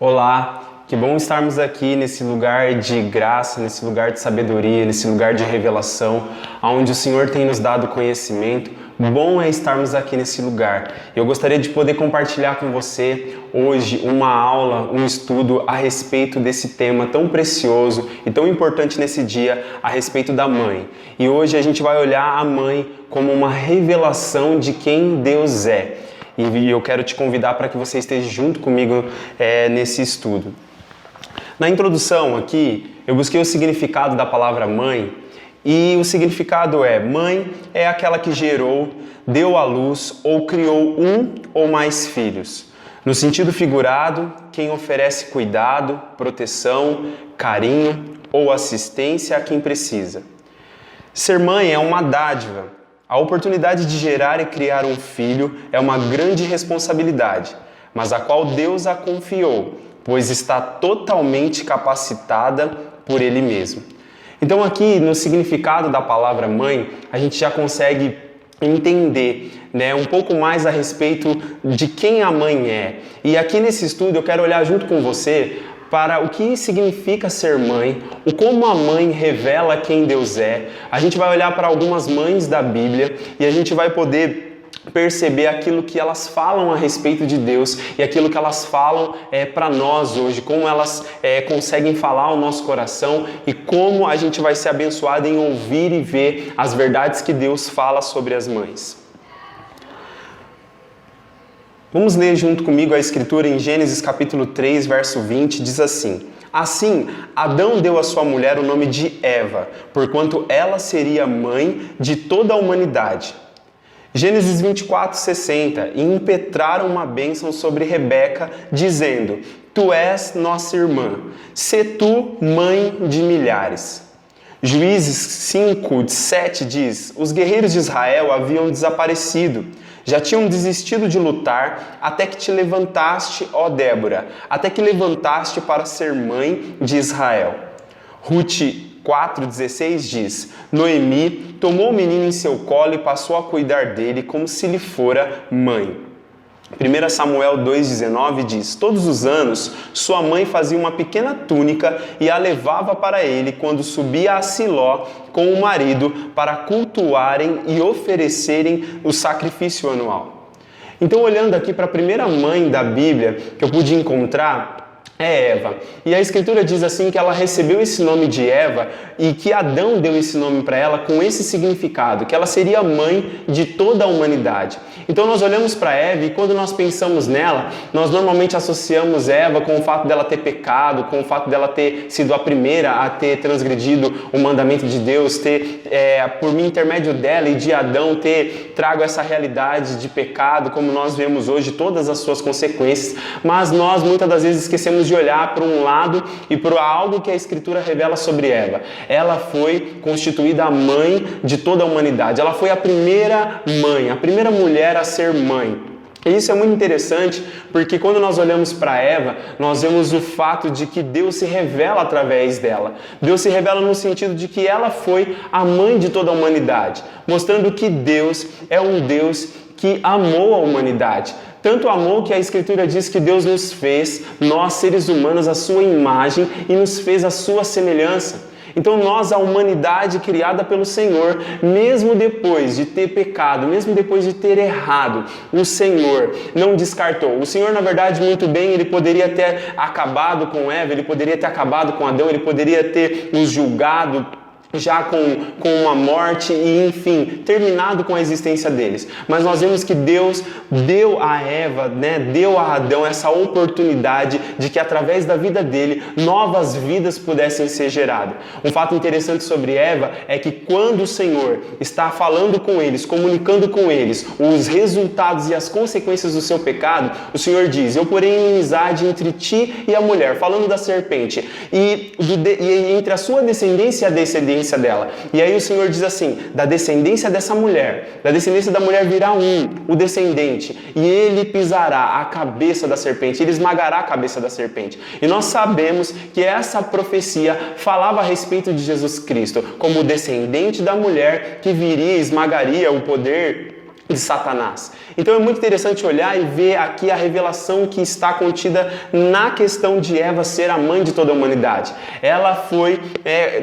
Olá, que bom estarmos aqui nesse lugar de graça, nesse lugar de sabedoria, nesse lugar de revelação, onde o Senhor tem nos dado conhecimento. Bom é estarmos aqui nesse lugar. Eu gostaria de poder compartilhar com você hoje uma aula, um estudo a respeito desse tema tão precioso e tão importante nesse dia, a respeito da mãe. E hoje a gente vai olhar a mãe como uma revelação de quem Deus é. E eu quero te convidar para que você esteja junto comigo nesse estudo. Na introdução aqui, eu busquei o significado da palavra mãe, e o significado é: mãe é aquela que gerou, deu à luz ou criou um ou mais filhos. No sentido figurado, quem oferece cuidado, proteção, carinho ou assistência a quem precisa. Ser mãe é uma dádiva. A oportunidade de gerar e criar um filho é uma grande responsabilidade, mas a qual Deus a confiou, pois está totalmente capacitada por Ele mesmo. Então aqui, no significado da palavra mãe, a gente já consegue entender um pouco mais a respeito de quem a mãe é. E aqui nesse estudo eu quero olhar junto com você para o que significa ser mãe, o como a mãe revela quem Deus é. A gente vai olhar para algumas mães da Bíblia e a gente vai poder perceber aquilo que elas falam a respeito de Deus e aquilo que elas falam para nós hoje, como elas conseguem falar ao nosso coração e como a gente vai ser abençoado em ouvir e ver as verdades que Deus fala sobre as mães. Vamos ler junto comigo a escritura em Gênesis capítulo 3, verso 20, diz assim: Assim, Adão deu à sua mulher o nome de Eva, porquanto ela seria mãe de toda a humanidade. Gênesis 24, 60, e impetraram uma bênção sobre Rebeca, dizendo: Tu és nossa irmã, sê tu mãe de milhares. Juízes 5, 7 diz: Os guerreiros de Israel haviam desaparecido. Já tinham desistido de lutar, até que te levantaste, ó Débora, até que levantaste para ser mãe de Israel. Ruth 4,16 diz: Noemi tomou o menino em seu colo e passou a cuidar dele como se lhe fora mãe. 1 Samuel 2,19 diz: Todos os anos sua mãe fazia uma pequena túnica e a levava para ele quando subia a Siló com o marido para cultuarem e oferecerem o sacrifício anual. Então, olhando aqui para a primeira mãe da Bíblia que eu pude encontrar, é Eva. E a escritura diz assim que ela recebeu esse nome de Eva e que Adão deu esse nome para ela com esse significado, que ela seria mãe de toda a humanidade. Então nós olhamos para Eva e quando nós pensamos nela, nós normalmente associamos Eva com o fato dela ter pecado, com o fato dela ter sido a primeira a ter transgredido o mandamento de Deus, por intermédio dela e de Adão, ter trago essa realidade de pecado, como nós vemos hoje, todas as suas consequências. Mas nós muitas das vezes esquecemos de olhar para um lado e para algo que a Escritura revela sobre Eva. Ela foi constituída a mãe de toda a humanidade. Ela foi a primeira mãe, a primeira mulher a ser mãe. E isso é muito interessante, porque quando nós olhamos para Eva, nós vemos o fato de que Deus se revela através dela. Deus se revela no sentido de que ela foi a mãe de toda a humanidade, mostrando que Deus é um Deus que amou a humanidade. Tanto amou que a Escritura diz que Deus nos fez, nós seres humanos, a sua imagem e nos fez a sua semelhança. Então nós, a humanidade criada pelo Senhor, mesmo depois de ter pecado, mesmo depois de ter errado, o Senhor não descartou. O Senhor, na verdade, muito bem, Ele poderia ter acabado com Eva, Ele poderia ter acabado com Adão, Ele poderia ter os julgado já com uma morte e, enfim, terminado com a existência deles. Mas nós vemos que Deus deu a Eva, deu a Adão essa oportunidade de que através da vida dele, novas vidas pudessem ser geradas. Um fato interessante sobre Eva é que quando o Senhor está falando com eles, comunicando com eles os resultados e as consequências do seu pecado, o Senhor diz: Eu porém inimizade entre ti e a mulher, falando da serpente, e entre a sua descendência e a descendência dela. E aí o Senhor diz assim: da descendência dessa mulher, da descendência da mulher virá o descendente, e ele pisará a cabeça da serpente, ele esmagará a cabeça da serpente. E nós sabemos que essa profecia falava a respeito de Jesus Cristo, como descendente da mulher que viria e esmagaria o poder de Satanás. Então é muito interessante olhar e ver aqui a revelação que está contida na questão de Eva ser a mãe de toda a humanidade. Ela foi,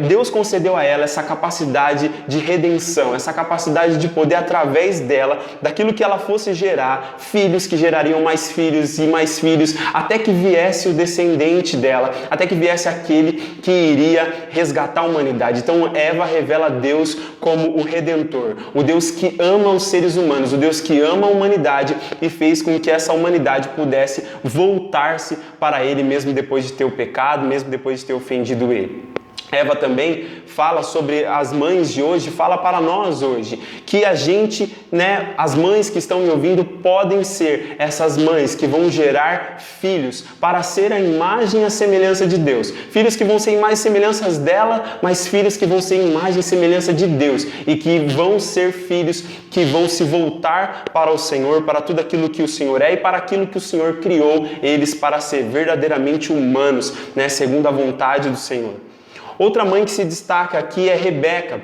Deus concedeu a ela essa capacidade de redenção, essa capacidade de poder, através dela, daquilo que ela fosse gerar, filhos que gerariam mais filhos e mais filhos, até que viesse o descendente dela, até que viesse aquele que iria resgatar a humanidade. Então Eva revela Deus como o Redentor, o Deus que ama os seres humanos, o Deus que ama a humanidade e fez com que essa humanidade pudesse voltar-se para Ele mesmo depois de ter o pecado, mesmo depois de ter ofendido Ele. Eva também fala sobre as mães de hoje, fala para nós hoje, que a gente, as mães que estão me ouvindo podem ser essas mães que vão gerar filhos para ser a imagem e a semelhança de Deus. Filhos que vão ser imagens e semelhanças dela, mas filhos que vão ser imagem e semelhança de Deus e que vão ser filhos que vão se voltar para o Senhor, para tudo aquilo que o Senhor é e para aquilo que o Senhor criou eles para ser verdadeiramente humanos, segundo a vontade do Senhor. Outra mãe que se destaca aqui é Rebeca.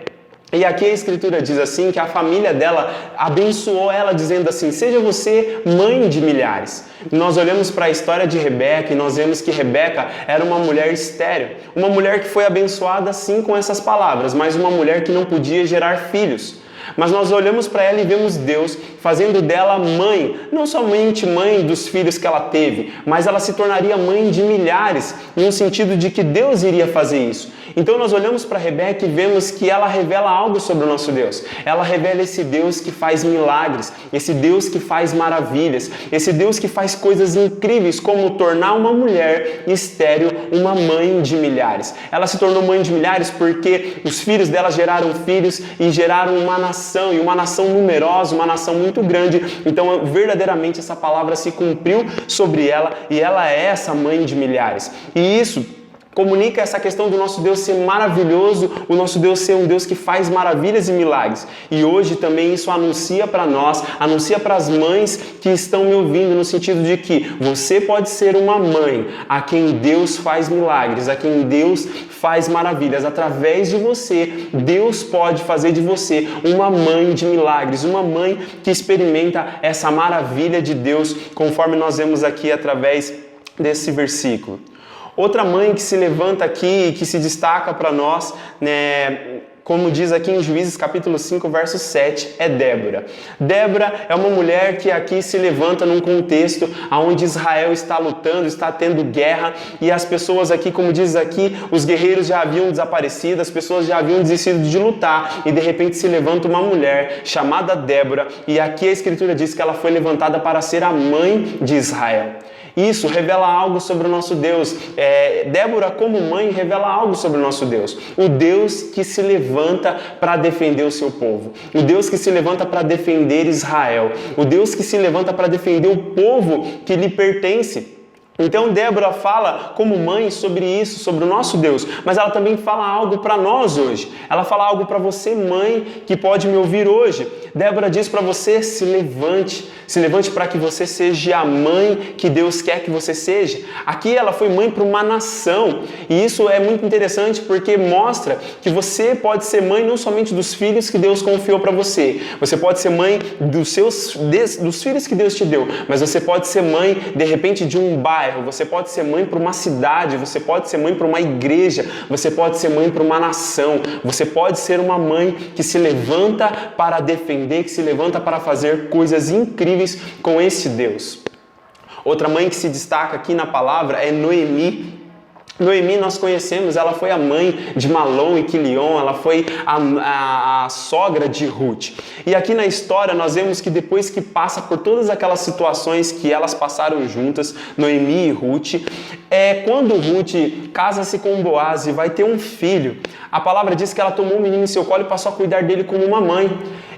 E aqui a Escritura diz assim, que a família dela abençoou ela, dizendo assim: seja você mãe de milhares. Nós olhamos para a história de Rebeca e nós vemos que Rebeca era uma mulher estéril. Uma mulher que foi abençoada sim com essas palavras, mas uma mulher que não podia gerar filhos. Mas nós olhamos para ela e vemos Deus fazendo dela mãe, não somente mãe dos filhos que ela teve, mas ela se tornaria mãe de milhares, no sentido de que Deus iria fazer isso. Então nós olhamos para Rebeca e vemos que ela revela algo sobre o nosso Deus. Ela revela esse Deus que faz milagres, esse Deus que faz maravilhas, esse Deus que faz coisas incríveis, como tornar uma mulher estéril uma mãe de milhares. Ela se tornou mãe de milhares porque os filhos dela geraram filhos e geraram uma nação, e uma nação numerosa, uma nação muito grande. Então verdadeiramente essa palavra se cumpriu sobre ela e ela é essa mãe de milhares. E isso comunica essa questão do nosso Deus ser maravilhoso, o nosso Deus ser um Deus que faz maravilhas e milagres. E hoje também isso anuncia para nós, anuncia para as mães que estão me ouvindo, no sentido de que você pode ser uma mãe a quem Deus faz milagres, a quem Deus faz maravilhas. Através de você, Deus pode fazer de você uma mãe de milagres, uma mãe que experimenta essa maravilha de Deus, conforme nós vemos aqui através desse versículo. Outra mãe que se levanta aqui e que se destaca para nós, como diz aqui em Juízes capítulo 5, verso 7, é Débora. Débora é uma mulher que aqui se levanta num contexto onde Israel está lutando, está tendo guerra, e as pessoas aqui, como diz aqui, os guerreiros já haviam desaparecido, as pessoas já haviam desistido de lutar, e de repente se levanta uma mulher chamada Débora, e aqui a Escritura diz que ela foi levantada para ser a mãe de Israel. Isso revela algo sobre o nosso Deus. Débora, como mãe, revela algo sobre o nosso Deus. O Deus que se levanta para defender o seu povo. O Deus que se levanta para defender Israel. O Deus que se levanta para defender o povo que lhe pertence. Então Débora fala como mãe sobre isso, sobre o nosso Deus, mas ela também fala algo para nós hoje. Ela fala algo para você, mãe, que pode me ouvir hoje. Débora diz para você: se levante para que você seja a mãe que Deus quer que você seja. Aqui ela foi mãe para uma nação, e isso é muito interessante porque mostra que você pode ser mãe não somente dos filhos que Deus confiou para você, você pode ser mãe dos filhos que Deus te deu, mas você pode ser mãe de repente de um bairro, você pode ser mãe para uma cidade, você pode ser mãe para uma igreja, você pode ser mãe para uma nação, você pode ser uma mãe que se levanta para defender, que se levanta para fazer coisas incríveis com esse Deus. Outra mãe que se destaca aqui na palavra é Noemi. Noemi nós conhecemos, ela foi a mãe de Malom e Quilion, ela foi a sogra de Ruth. E aqui na história nós vemos que depois que passa por todas aquelas situações que elas passaram juntas, Noemi e Ruth, quando Ruth casa-se com Boaz e vai ter um filho, a palavra diz que ela tomou o menino em seu colo e passou a cuidar dele como uma mãe.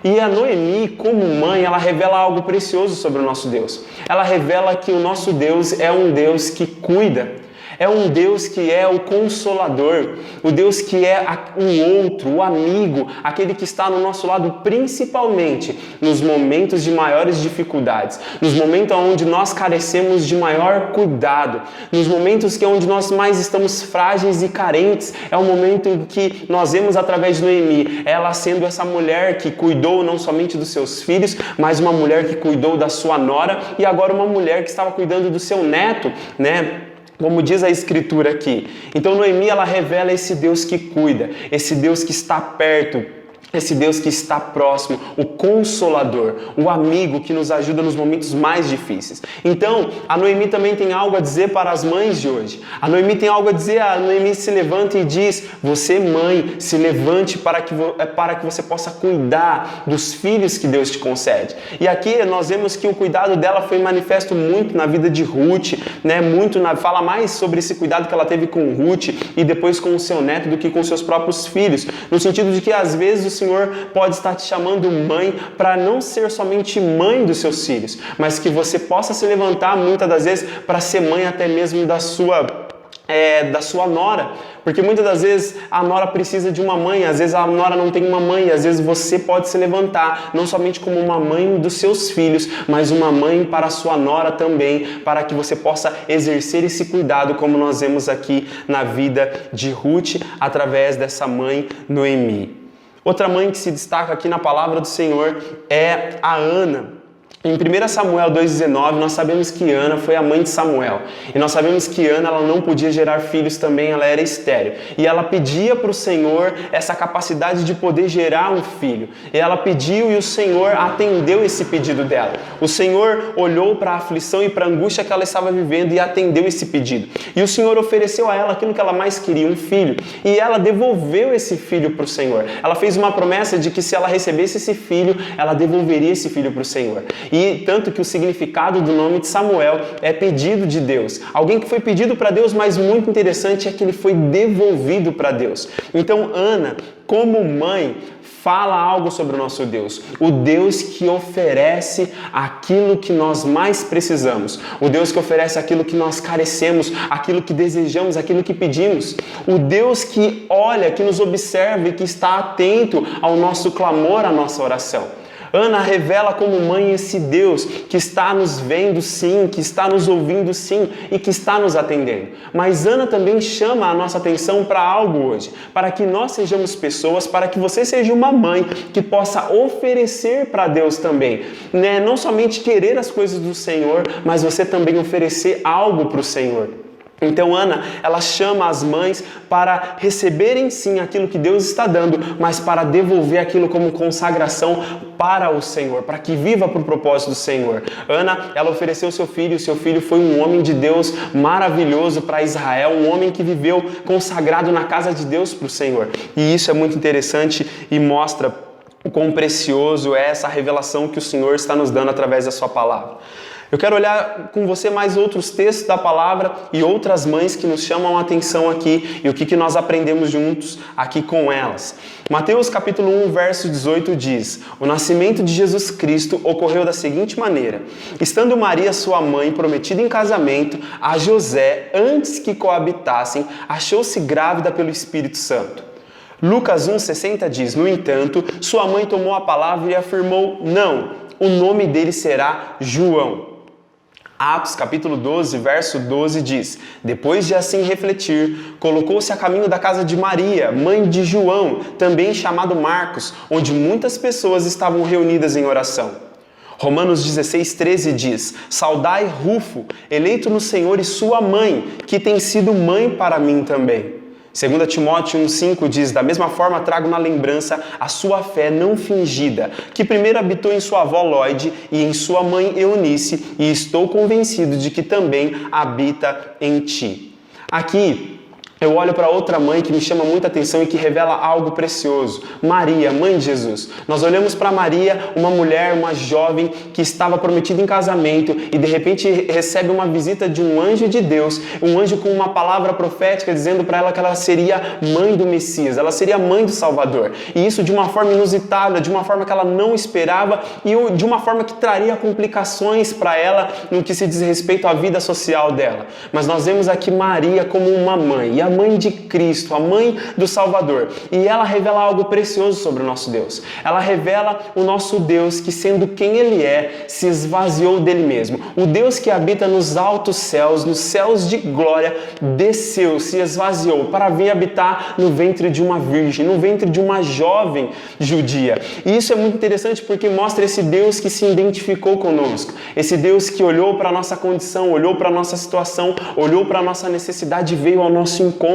E a Noemi, como mãe, ela revela algo precioso sobre o nosso Deus. Ela revela que o nosso Deus é um Deus que cuida. É um Deus que é o Consolador, o Deus que é o outro, o amigo, aquele que está no nosso lado principalmente nos momentos de maiores dificuldades, nos momentos onde nós carecemos de maior cuidado, nos momentos onde nós mais estamos frágeis e carentes. É o momento em que nós vemos através de Noemi, ela sendo essa mulher que cuidou não somente dos seus filhos, mas uma mulher que cuidou da sua nora e agora uma mulher que estava cuidando do seu neto, né? Como diz a Escritura aqui. Então Noemi, ela revela esse Deus que cuida, esse Deus que está perto, esse Deus que está próximo, o Consolador, o amigo que nos ajuda nos momentos mais difíceis. Então, a Noemi também tem algo a dizer para as mães de hoje. A Noemi tem algo a dizer, a Noemi se levanta e diz: você, mãe, se levante para que você possa cuidar dos filhos que Deus te concede. E aqui nós vemos que o cuidado dela foi manifesto muito na vida de Ruth, né? Fala mais sobre esse cuidado que ela teve com Ruth e depois com o seu neto do que com seus próprios filhos, no sentido de que às vezes o Senhor pode estar te chamando mãe para não ser somente mãe dos seus filhos, mas que você possa se levantar muitas das vezes para ser mãe até mesmo da sua nora, porque muitas das vezes a nora precisa de uma mãe, às vezes a nora não tem uma mãe, às vezes você pode se levantar não somente como uma mãe dos seus filhos, mas uma mãe para a sua nora também, para que você possa exercer esse cuidado, como nós vemos aqui na vida de Ruth, através dessa mãe Noemi. Outra mãe que se destaca aqui na palavra do Senhor é a Ana. Em 1 Samuel 2,19, nós sabemos que Ana foi a mãe de Samuel. E nós sabemos que Ana, ela não podia gerar filhos também, ela era estéril. E ela pedia para o Senhor essa capacidade de poder gerar um filho. E ela pediu e o Senhor atendeu esse pedido dela. O Senhor olhou para a aflição e para a angústia que ela estava vivendo e atendeu esse pedido. E o Senhor ofereceu a ela aquilo que ela mais queria, um filho. E ela devolveu esse filho para o Senhor. Ela fez uma promessa de que se ela recebesse esse filho, ela devolveria esse filho para o Senhor. E tanto que o significado do nome de Samuel é pedido de Deus. Alguém que foi pedido para Deus, mas muito interessante é que ele foi devolvido para Deus. Então Ana, como mãe, fala algo sobre o nosso Deus. O Deus que oferece aquilo que nós mais precisamos. O Deus que oferece aquilo que nós carecemos, aquilo que desejamos, aquilo que pedimos. O Deus que olha, que nos observa e que está atento ao nosso clamor, à nossa oração. Ana revela como mãe esse Deus que está nos vendo sim, que está nos ouvindo sim e que está nos atendendo. Mas Ana também chama a nossa atenção para algo hoje, para que nós sejamos pessoas, para que você seja uma mãe que possa oferecer para Deus também, né? Não somente querer as coisas do Senhor, mas você também oferecer algo para o Senhor. Então Ana, ela chama as mães para receberem sim aquilo que Deus está dando, mas para devolver aquilo como consagração para o Senhor, para que viva para o propósito do Senhor. Ana, ela ofereceu seu filho foi um homem de Deus maravilhoso para Israel, um homem que viveu consagrado na casa de Deus para o Senhor. E isso é muito interessante e mostra o quão precioso é essa revelação que o Senhor está nos dando através da sua palavra. Eu quero olhar com você mais outros textos da palavra e outras mães que nos chamam a atenção aqui e o que nós aprendemos juntos aqui com elas. Mateus capítulo 1, verso 18 diz: o nascimento de Jesus Cristo ocorreu da seguinte maneira: estando Maria, sua mãe, prometida em casamento a José, antes que coabitassem, achou-se grávida pelo Espírito Santo. Lucas 1,60 diz: no entanto, sua mãe tomou a palavra e afirmou: não, o nome dele será João. Atos capítulo 12, verso 12 diz: depois de assim refletir, colocou-se a caminho da casa de Maria, mãe de João, também chamado Marcos, onde muitas pessoas estavam reunidas em oração. Romanos 16, 13 diz: saudai Rufo, eleito no Senhor, e sua mãe, que tem sido mãe para mim também. 2 Timóteo 1,5 diz: da mesma forma trago na lembrança a sua fé não fingida, que primeiro habitou em sua avó Lóide e em sua mãe Eunice, e estou convencido de que também habita em ti. Aqui Eu olho para outra mãe que me chama muita atenção e que revela algo precioso. Maria, mãe de Jesus. Nós olhamos para Maria, uma mulher, uma jovem que estava prometida em casamento e de repente recebe uma visita de um anjo de Deus, um anjo com uma palavra profética dizendo para ela que ela seria mãe do Messias, ela seria mãe do Salvador. E isso de uma forma inusitada, de uma forma que ela não esperava e de uma forma que traria complicações para ela no que se diz respeito à vida social dela. Mas nós vemos aqui Maria como uma mãe, e a mãe de Cristo, a mãe do Salvador. E ela revela algo precioso sobre o nosso Deus. Ela revela o nosso Deus que, sendo quem Ele é, se esvaziou dele mesmo. O Deus que habita nos altos céus, nos céus de glória, desceu, se esvaziou para vir habitar no ventre de uma virgem, no ventre de uma jovem judia. E isso é muito interessante porque mostra esse Deus que se identificou conosco. Esse Deus que olhou para a nossa condição, olhou para a nossa situação, olhou para a nossa necessidade e veio ao nosso encontro.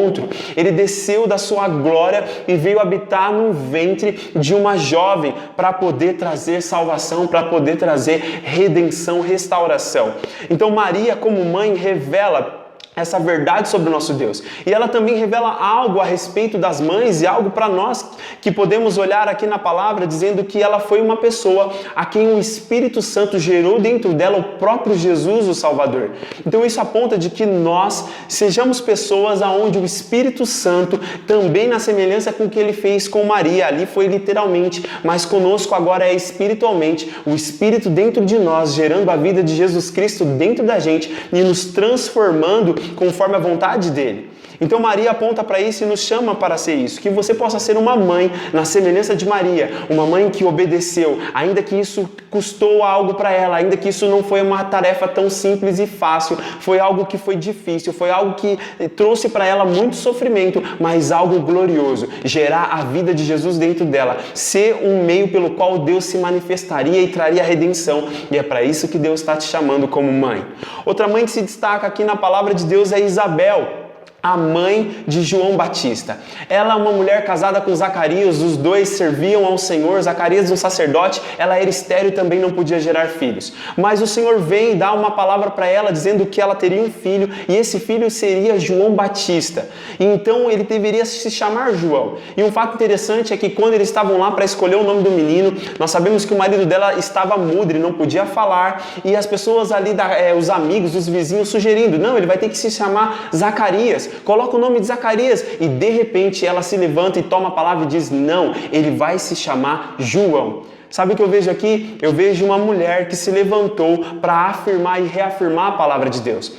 Ele desceu da sua glória e veio habitar no ventre de uma jovem para poder trazer salvação, para poder trazer redenção, restauração. Então Maria, como mãe, revela essa verdade sobre o nosso Deus. E ela também revela algo a respeito das mães e algo para nós que podemos olhar aqui na palavra, dizendo que ela foi uma pessoa a quem o Espírito Santo gerou dentro dela o próprio Jesus, o Salvador. Então isso aponta de que nós sejamos pessoas aonde o Espírito Santo, também na semelhança com o que ele fez com Maria, ali foi literalmente, mas conosco agora é espiritualmente, o Espírito dentro de nós, gerando a vida de Jesus Cristo dentro da gente e nos transformando conforme a vontade dele. Então Maria aponta para isso e nos chama para ser isso, que você possa ser uma mãe na semelhança de Maria, uma mãe que obedeceu, ainda que isso custou algo para ela, ainda que isso não foi uma tarefa tão simples e fácil, foi algo que foi difícil, foi algo que trouxe para ela muito sofrimento, mas algo glorioso, gerar a vida de Jesus dentro dela, ser um meio pelo qual Deus se manifestaria e traria a redenção, e é para isso que Deus está te chamando como mãe. Outra mãe que se destaca aqui na palavra de Deus é Isabel, a mãe de João Batista. Ela é uma mulher casada com Zacarias, os dois serviam ao Senhor, Zacarias um sacerdote, ela era estéril e também não podia gerar filhos. Mas o Senhor vem e dá uma palavra para ela dizendo que ela teria um filho e esse filho seria João Batista. E então ele deveria se chamar João. E um fato interessante é que quando eles estavam lá para escolher o nome do menino, nós sabemos que o marido dela estava mudo, ele não podia falar, e as pessoas ali, os amigos, os vizinhos sugerindo, não, ele vai ter que se chamar Zacarias. Coloca o nome de Zacarias e de repente ela se levanta e toma a palavra e diz, não, ele vai se chamar João. Sabe o que eu vejo aqui? Eu vejo uma mulher que se levantou para afirmar e reafirmar a palavra de Deus.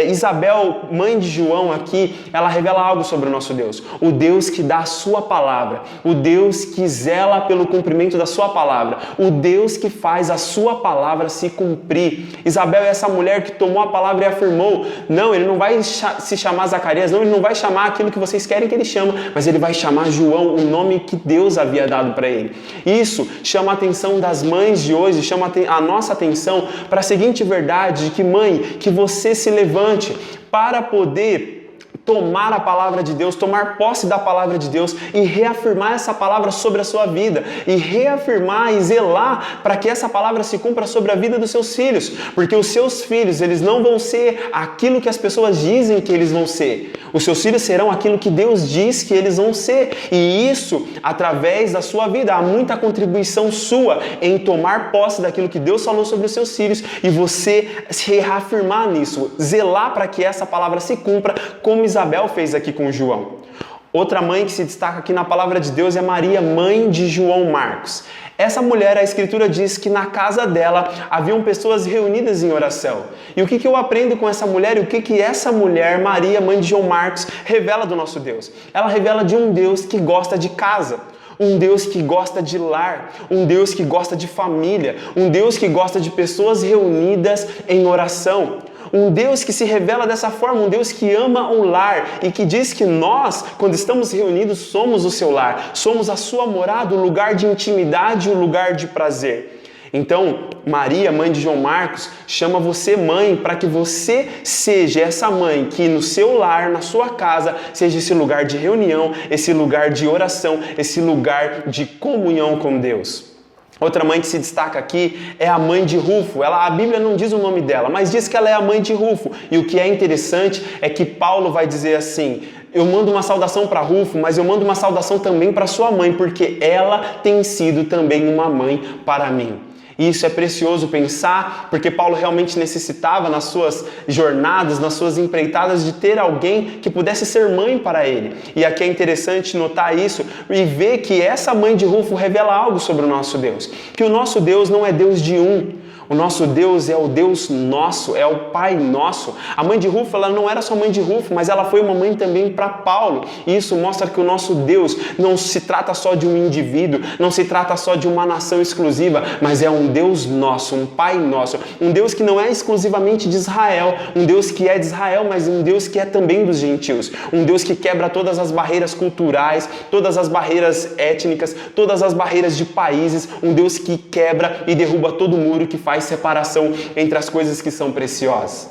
Isabel, mãe de João aqui, ela revela algo sobre o nosso Deus. O Deus que dá a sua palavra. O Deus que zela pelo cumprimento da sua palavra. O Deus que faz a sua palavra se cumprir. Isabel é essa mulher que tomou a palavra e afirmou, não, ele não vai se chamar Zacarias, não, ele não vai chamar aquilo que vocês querem que ele chame, mas ele vai chamar João, o nome que Deus havia dado para ele. Isso chama a atenção das mães de hoje, chama a nossa atenção para a seguinte verdade, de que mãe, que você se levante para poder tomar a palavra de Deus, tomar posse da palavra de Deus e reafirmar essa palavra sobre a sua vida e reafirmar e zelar para que essa palavra se cumpra sobre a vida dos seus filhos, porque os seus filhos, eles não vão ser aquilo que as pessoas dizem que eles vão ser, os seus filhos serão aquilo que Deus diz que eles vão ser, e isso através da sua vida. Há muita contribuição sua em tomar posse daquilo que Deus falou sobre os seus filhos e você se reafirmar nisso, zelar para que essa palavra se cumpra, como Isabel fez aqui com João. Outra mãe que se destaca aqui na palavra de Deus é Maria, mãe de João Marcos. Essa mulher, a Escritura diz que na casa dela haviam pessoas reunidas em oração. E o que eu aprendo com essa mulher e o que essa mulher, Maria, mãe de João Marcos, revela do nosso Deus? Ela revela de um Deus que gosta de casa. Um Deus que gosta de lar, um Deus que gosta de família, um Deus que gosta de pessoas reunidas em oração. Um Deus que se revela dessa forma, um Deus que ama o lar e que diz que nós, quando estamos reunidos, somos o seu lar, somos a sua morada, o lugar de intimidade, o lugar de prazer. Então, Maria, mãe de João Marcos, chama você mãe para que você seja essa mãe que no seu lar, na sua casa, seja esse lugar de reunião, esse lugar de oração, esse lugar de comunhão com Deus. Outra mãe que se destaca aqui é a mãe de Rufo. A Bíblia não diz o nome dela, mas diz que ela é a mãe de Rufo. E o que é interessante é que Paulo vai dizer assim, Eu mando uma saudação para Rufo, mas eu mando uma saudação também para sua mãe, porque ela tem sido também uma mãe para mim. E isso é precioso pensar, porque Paulo realmente necessitava nas suas jornadas, nas suas empreitadas, de ter alguém que pudesse ser mãe para ele. E aqui é interessante notar isso e ver que essa mãe de Rufo revela algo sobre o nosso Deus. Que o nosso Deus não é Deus de um. O nosso Deus é o Deus nosso, é o Pai nosso. A mãe de Rufo, ela não era só mãe de Rufo, mas ela foi uma mãe também para Paulo. E isso mostra que o nosso Deus não se trata só de um indivíduo, não se trata só de uma nação exclusiva, mas é um Deus nosso, um Pai nosso. Um Deus que não é exclusivamente de Israel, um Deus que é de Israel, mas um Deus que é também dos gentios. Um Deus que quebra todas as barreiras culturais, todas as barreiras étnicas, todas as barreiras de países. Um Deus que quebra e derruba todo muro que faz separação entre as coisas que são preciosas.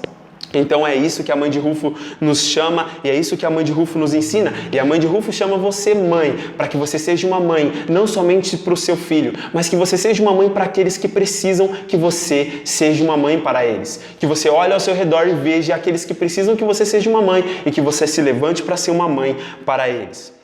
Então é isso que a mãe de Rufo nos chama e é isso que a mãe de Rufo nos ensina. E a mãe de Rufo chama você mãe, para que você seja uma mãe, não somente para o seu filho, mas que você seja uma mãe para aqueles que precisam que você seja uma mãe para eles. Que você olhe ao seu redor e veja aqueles que precisam que você seja uma mãe e que você se levante para ser uma mãe para eles.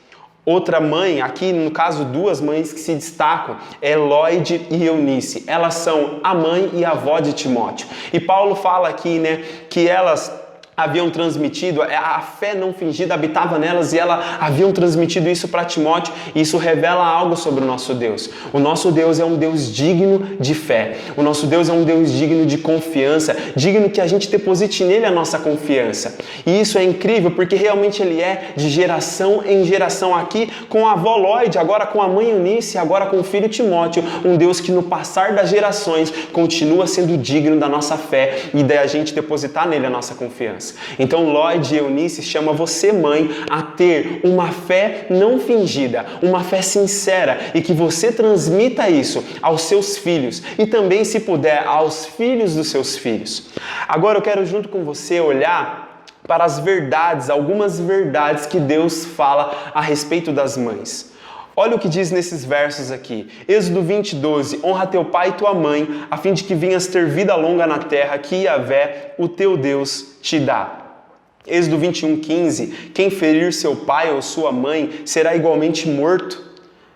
Outra mãe, aqui no caso duas mães que se destacam, é Lloyd e Eunice. Elas são a mãe e a avó de Timóteo. E Paulo fala aqui, que elas haviam transmitido, a fé não fingida habitava nelas e elas haviam transmitido isso para Timóteo, e isso revela algo sobre o nosso Deus. O nosso Deus é um Deus digno de fé, o nosso Deus é um Deus digno de confiança, digno que a gente deposite nele a nossa confiança. E isso é incrível porque realmente ele é de geração em geração, aqui com a avó Lloyd, agora com a mãe Eunice, agora com o filho Timóteo, um Deus que no passar das gerações continua sendo digno da nossa fé e da gente depositar nele a nossa confiança. Então Lloyd e Eunice chama você mãe a ter uma fé não fingida, uma fé sincera, e que você transmita isso aos seus filhos e também, se puder, aos filhos dos seus filhos. Agora eu quero junto com você olhar para as verdades, algumas verdades que Deus fala a respeito das mães. Olha o que diz nesses versos aqui. Êxodo 20:12. Honra teu pai e tua mãe, a fim de que venhas ter vida longa na terra que Yahvé, o teu Deus, te dá. Êxodo 21:15. Quem ferir seu pai ou sua mãe será igualmente morto.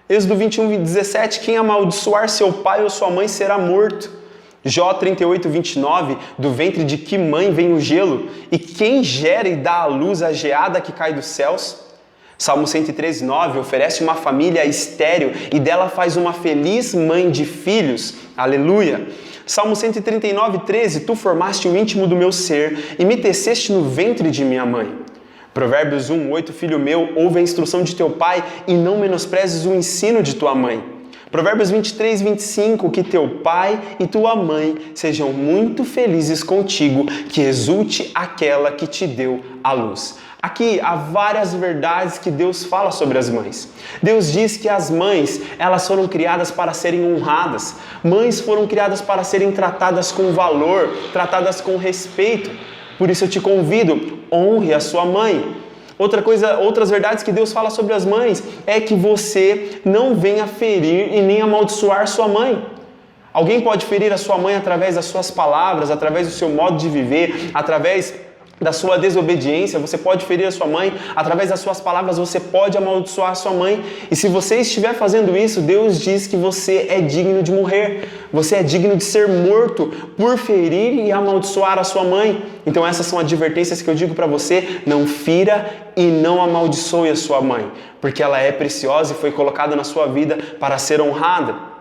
Êxodo 21:17. Quem amaldiçoar seu pai ou sua mãe será morto. Jó 38:29. Do ventre de que mãe vem o gelo? E quem gera e dá à luz a geada que cai dos céus? Salmo 113:9, oferece uma família estéril e dela faz uma feliz mãe de filhos. Aleluia! Salmo 139:13, tu formaste o íntimo do meu ser e me teceste no ventre de minha mãe. Provérbios 1:8, filho meu, ouve a instrução de teu pai e não menosprezes o ensino de tua mãe. Provérbios 23:25, que teu pai e tua mãe sejam muito felizes contigo, que exulte aquela que te deu a luz. Aqui há várias verdades que Deus fala sobre as mães. Deus diz que as mães, elas foram criadas para serem honradas. Mães foram criadas para serem tratadas com valor, tratadas com respeito. Por isso eu te convido, honre a sua mãe. Outras verdades que Deus fala sobre as mães é que você não venha ferir e nem amaldiçoar sua mãe. Alguém pode ferir a sua mãe através das suas palavras, através do seu modo de viver, através da sua desobediência. Você pode ferir a sua mãe, através das suas palavras você pode amaldiçoar a sua mãe. E se você estiver fazendo isso, Deus diz que você é digno de morrer. Você é digno de ser morto por ferir e amaldiçoar a sua mãe. Então essas são advertências que eu digo para você: não fira e não amaldiçoe a sua mãe, porque ela é preciosa e foi colocada na sua vida para ser honrada.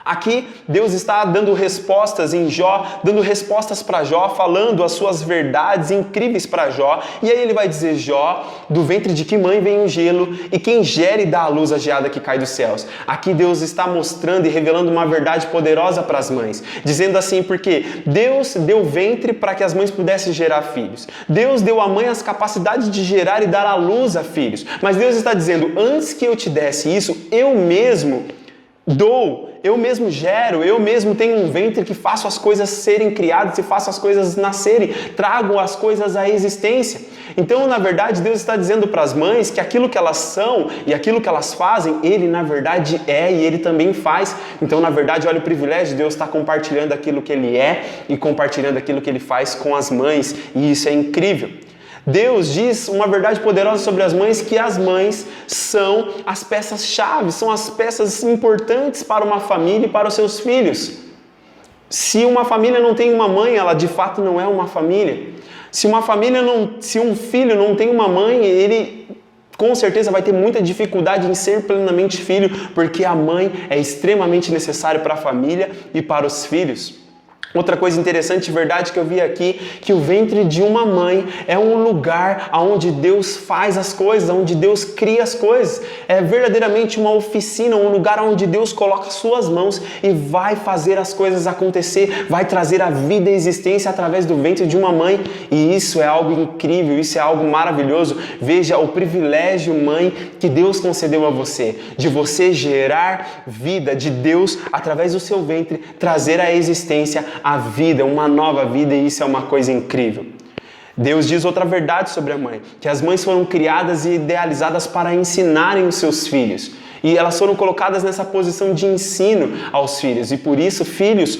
Aqui, Deus está dando respostas em Jó, dando respostas para Jó, falando as suas verdades incríveis para Jó. E aí ele vai dizer: Jó, do ventre de que mãe vem o gelo, e quem gera e dá à luz a geada que cai dos céus. Aqui Deus está mostrando e revelando uma verdade poderosa para as mães, dizendo assim, porque Deus deu ventre para que as mães pudessem gerar filhos. Deus deu à mãe as capacidades de gerar e dar à luz a filhos. Mas Deus está dizendo: antes que eu te desse isso, eu mesmo dou, eu mesmo gero, eu mesmo tenho um ventre que faço as coisas serem criadas e faço as coisas nascerem, trago as coisas à existência. Então, na verdade, Deus está dizendo para as mães que aquilo que elas são e aquilo que elas fazem, Ele, na verdade, é e Ele também faz. Então, na verdade, olha o privilégio de Deus estar compartilhando aquilo que Ele é e compartilhando aquilo que Ele faz com as mães, e isso é incrível. Deus diz uma verdade poderosa sobre as mães, que as mães são as peças-chave, são as peças importantes para uma família e para os seus filhos. Se uma família não tem uma mãe, ela de fato não é uma família. Se um filho não tem uma mãe, ele com certeza vai ter muita dificuldade em ser plenamente filho, porque a mãe é extremamente necessária para a família e para os filhos. Outra coisa interessante, verdade, que eu vi aqui, que o ventre de uma mãe é um lugar onde Deus faz as coisas, onde Deus cria as coisas. É verdadeiramente uma oficina, um lugar onde Deus coloca suas mãos e vai fazer as coisas acontecer, vai trazer a vida e a existência através do ventre de uma mãe. E isso é algo incrível, isso é algo maravilhoso. Veja o privilégio, mãe, que Deus concedeu a você, de você gerar vida, de Deus, através do seu ventre, trazer à existência a vida, uma nova vida, e isso é uma coisa incrível. Deus diz outra verdade sobre a mãe, que as mães foram criadas e idealizadas para ensinarem os seus filhos, e elas foram colocadas nessa posição de ensino aos filhos, e por isso, filhos,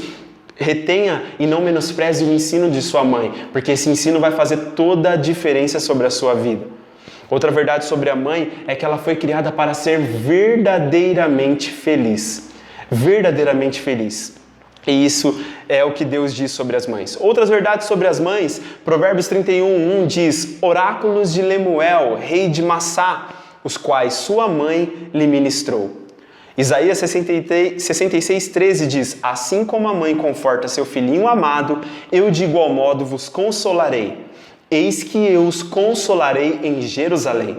retenha e não menospreze o ensino de sua mãe, porque esse ensino vai fazer toda a diferença sobre a sua vida. Outra verdade sobre a mãe é que ela foi criada para ser verdadeiramente feliz. Verdadeiramente feliz. E isso é o que Deus diz sobre as mães. Outras verdades sobre as mães, Provérbios 31:1 diz: Oráculos de Lemuel, rei de Massá, os quais sua mãe lhe ministrou. Isaías 66:13 diz: Assim como a mãe conforta seu filhinho amado, eu de igual modo vos consolarei. Eis que eu os consolarei em Jerusalém.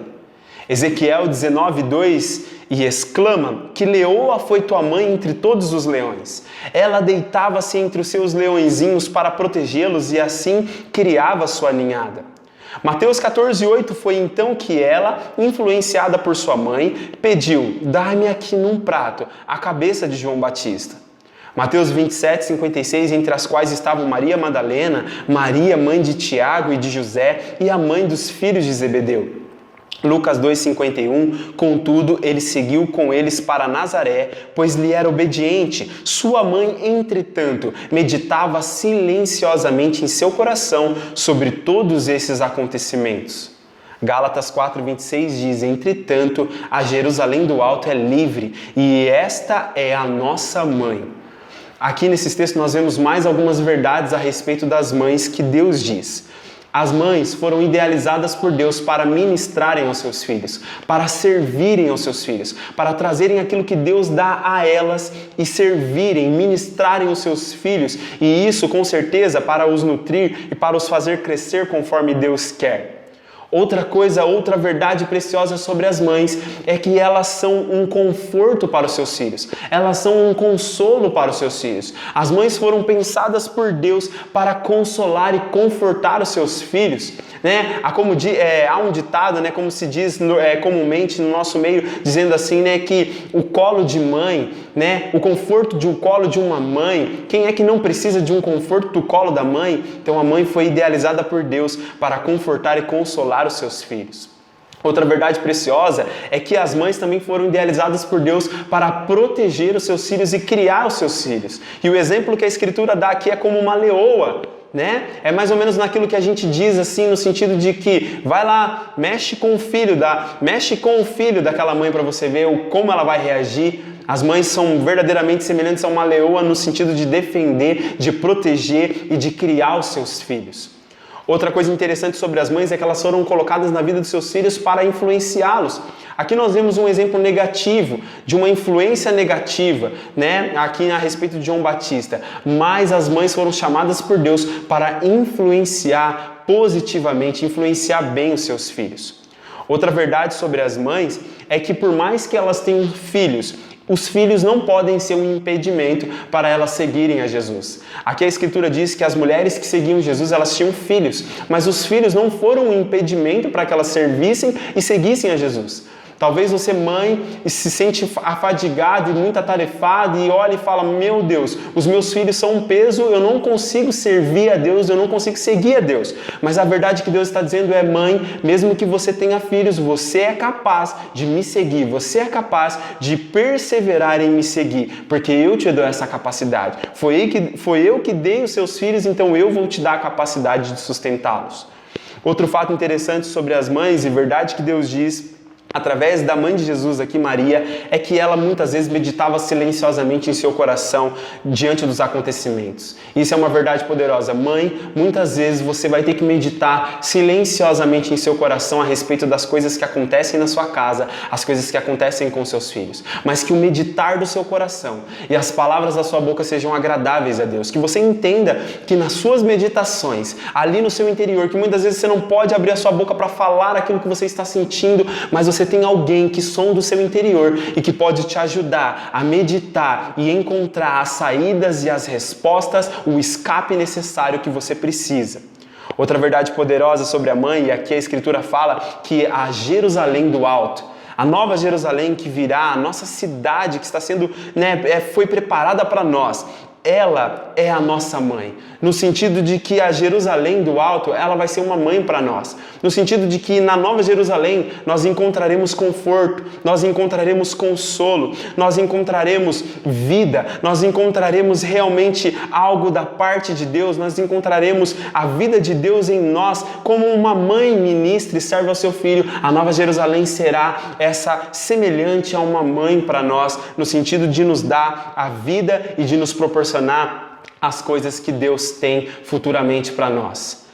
Ezequiel 19:2 e exclama: Que leoa foi tua mãe entre todos os leões. Ela deitava-se entre os seus leõezinhos para protegê-los e assim criava sua ninhada. Mateus 14:8 foi então que ela, influenciada por sua mãe, pediu: Dá-me aqui num prato a cabeça de João Batista. Mateus 27:56, entre as quais estavam Maria Madalena, Maria, mãe de Tiago e de José, e a mãe dos filhos de Zebedeu. Lucas 2:51, contudo, ele seguiu com eles para Nazaré, pois lhe era obediente. Sua mãe, entretanto, meditava silenciosamente em seu coração sobre todos esses acontecimentos. Gálatas 4:26 diz: Entretanto, a Jerusalém do alto é livre, e esta é a nossa mãe. Aqui nesses textos nós vemos mais algumas verdades a respeito das mães que Deus diz. As mães foram idealizadas por Deus para ministrarem aos seus filhos, para servirem aos seus filhos, para trazerem aquilo que Deus dá a elas e servirem, ministrarem os seus filhos, e isso com certeza para os nutrir e para os fazer crescer conforme Deus quer. Outra verdade preciosa sobre as mães é que elas são um conforto para os seus filhos. Elas são um consolo para os seus filhos. As mães foram pensadas por Deus para consolar e confortar os seus filhos. Né? Há um ditado, né, como se diz comumente no nosso meio, dizendo assim, né, que o colo de mãe, né, o conforto de um colo de uma mãe, quem é que não precisa de um conforto do colo da mãe? Então a mãe foi idealizada por Deus para confortar e consolar os seus filhos. Outra verdade preciosa é que as mães também foram idealizadas por Deus para proteger os seus filhos e criar os seus filhos. E o exemplo que a Escritura dá aqui é como uma leoa, né? É mais ou menos naquilo que a gente diz assim, no sentido de que vai lá, mexe com o filho daquela mãe para você ver como ela vai reagir. As mães são verdadeiramente semelhantes a uma leoa no sentido de defender, de proteger e de criar os seus filhos. Outra coisa interessante sobre as mães é que elas foram colocadas na vida dos seus filhos para influenciá-los. Aqui nós vemos um exemplo negativo, de uma influência negativa, né? Aqui a respeito de João Batista. Mas as mães foram chamadas por Deus para influenciar positivamente, influenciar bem os seus filhos. Outra verdade sobre as mães é que por mais que elas tenham filhos, os filhos não podem ser um impedimento para elas seguirem a Jesus. Aqui a Escritura diz que as mulheres que seguiam Jesus, elas tinham filhos, mas os filhos não foram um impedimento para que elas servissem e seguissem a Jesus. Talvez você, mãe, se sente afadigado e muito atarefado e olha e fala: meu Deus, os meus filhos são um peso, eu não consigo servir a Deus, eu não consigo seguir a Deus. Mas a verdade que Deus está dizendo é: mãe, mesmo que você tenha filhos, você é capaz de me seguir, você é capaz de perseverar em me seguir, porque eu te dou essa capacidade. Foi eu que dei os seus filhos, então eu vou te dar a capacidade de sustentá-los. Outro fato interessante sobre as mães e verdade que Deus diz através da mãe de Jesus aqui, Maria, é que ela muitas vezes meditava silenciosamente em seu coração diante dos acontecimentos. Isso é uma verdade poderosa. Mãe, muitas vezes você vai ter que meditar silenciosamente em seu coração a respeito das coisas que acontecem na sua casa, as coisas que acontecem com seus filhos. Mas que o meditar do seu coração e as palavras da sua boca sejam agradáveis a Deus. Que você entenda que nas suas meditações, ali no seu interior, que muitas vezes você não pode abrir a sua boca para falar aquilo que você está sentindo, mas você tem alguém que sonda o seu interior e que pode te ajudar a meditar e encontrar as saídas e as respostas, o escape necessário que você precisa. Outra verdade poderosa sobre a mãe, e aqui a Escritura fala que a Jerusalém do Alto, a nova Jerusalém que virá, a nossa cidade que está sendo, foi preparada para nós, ela é a nossa mãe, no sentido de que a Jerusalém do Alto, ela vai ser uma mãe para nós, no sentido de que na Nova Jerusalém nós encontraremos conforto, nós encontraremos consolo, nós encontraremos vida, nós encontraremos realmente algo da parte de Deus, nós encontraremos a vida de Deus em nós, como uma mãe ministra e serve ao seu filho. A Nova Jerusalém será essa semelhante a uma mãe para nós, no sentido de nos dar a vida e de nos proporcionar as coisas que Deus tem futuramente para nós.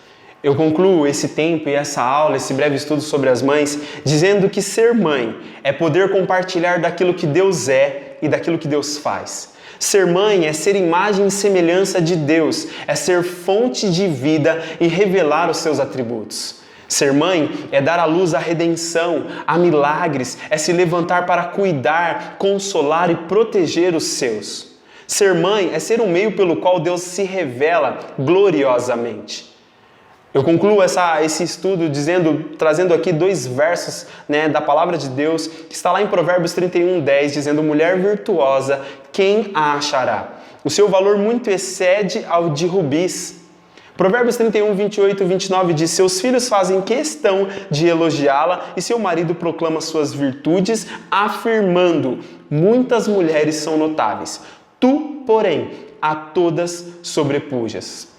Eu concluo esse tempo e essa aula, esse breve estudo sobre as mães, dizendo que ser mãe é poder compartilhar daquilo que Deus é e daquilo que Deus faz. Ser mãe é ser imagem e semelhança de Deus, é ser fonte de vida e revelar os seus atributos. Ser mãe é dar à luz a redenção, a milagres, é se levantar para cuidar, consolar e proteger os seus. Ser mãe é ser um meio pelo qual Deus se revela gloriosamente. Eu concluo esse estudo trazendo aqui 2 versos da palavra de Deus, que está lá em Provérbios 31:10, dizendo: mulher virtuosa, quem a achará? O seu valor muito excede ao de rubis. Provérbios 31:28-29 diz: seus filhos fazem questão de elogiá-la e seu marido proclama suas virtudes, afirmando: muitas mulheres são notáveis. Tu, porém, a todas sobrepujas.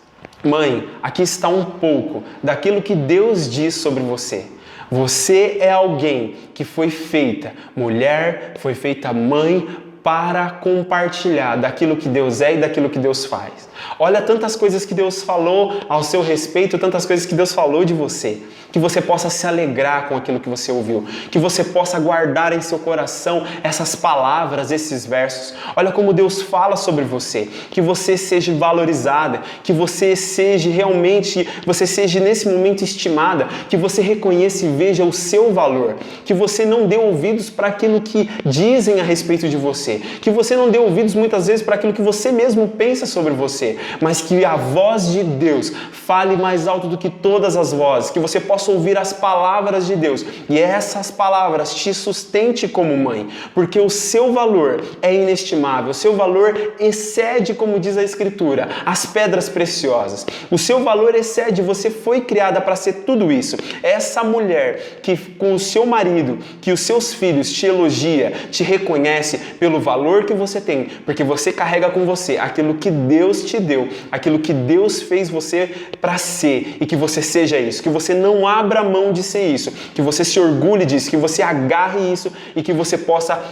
Mãe, aqui está um pouco daquilo que Deus diz sobre você. Você é alguém que foi feita mulher, foi feita mãe para compartilhar daquilo que Deus é e daquilo que Deus faz. Olha tantas coisas que Deus falou ao seu respeito, tantas coisas que Deus falou de você. Que você possa se alegrar com aquilo que você ouviu. Que você possa guardar em seu coração essas palavras, esses versos. Olha como Deus fala sobre você. Que você seja valorizada. Que você seja realmente, você seja nesse momento estimada. Que você reconheça e veja o seu valor. Que você não dê ouvidos para aquilo que dizem a respeito de você. Que você não dê ouvidos muitas vezes para aquilo que você mesmo pensa sobre você. Mas que a voz de Deus fale mais alto do que todas as vozes. Que você possa ouvir as palavras de Deus e essas palavras te sustente como mãe, porque o seu valor é inestimável, o seu valor excede, como diz a Escritura, as pedras preciosas. O seu valor excede, você foi criada para ser tudo isso. Essa mulher que com o seu marido, que os seus filhos te elogia, te reconhece pelo valor que você tem, porque você carrega com você aquilo que Deus te deu, aquilo que Deus fez você para ser, e que você seja isso, que você não abra mão de ser isso, que você se orgulhe disso, que você agarre isso e que você possa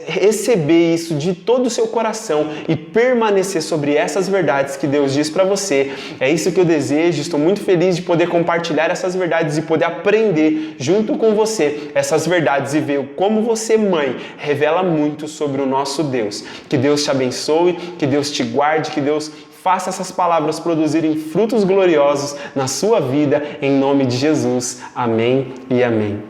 receber isso de todo o seu coração e permanecer sobre essas verdades que Deus diz para você. É isso que eu desejo, estou muito feliz de poder compartilhar essas verdades e poder aprender junto com você essas verdades e ver como você, mãe, revela muito sobre o nosso Deus. Que Deus te abençoe, que Deus te guarde, que Deus faça essas palavras produzirem frutos gloriosos na sua vida, em nome de Jesus. Amém e amém.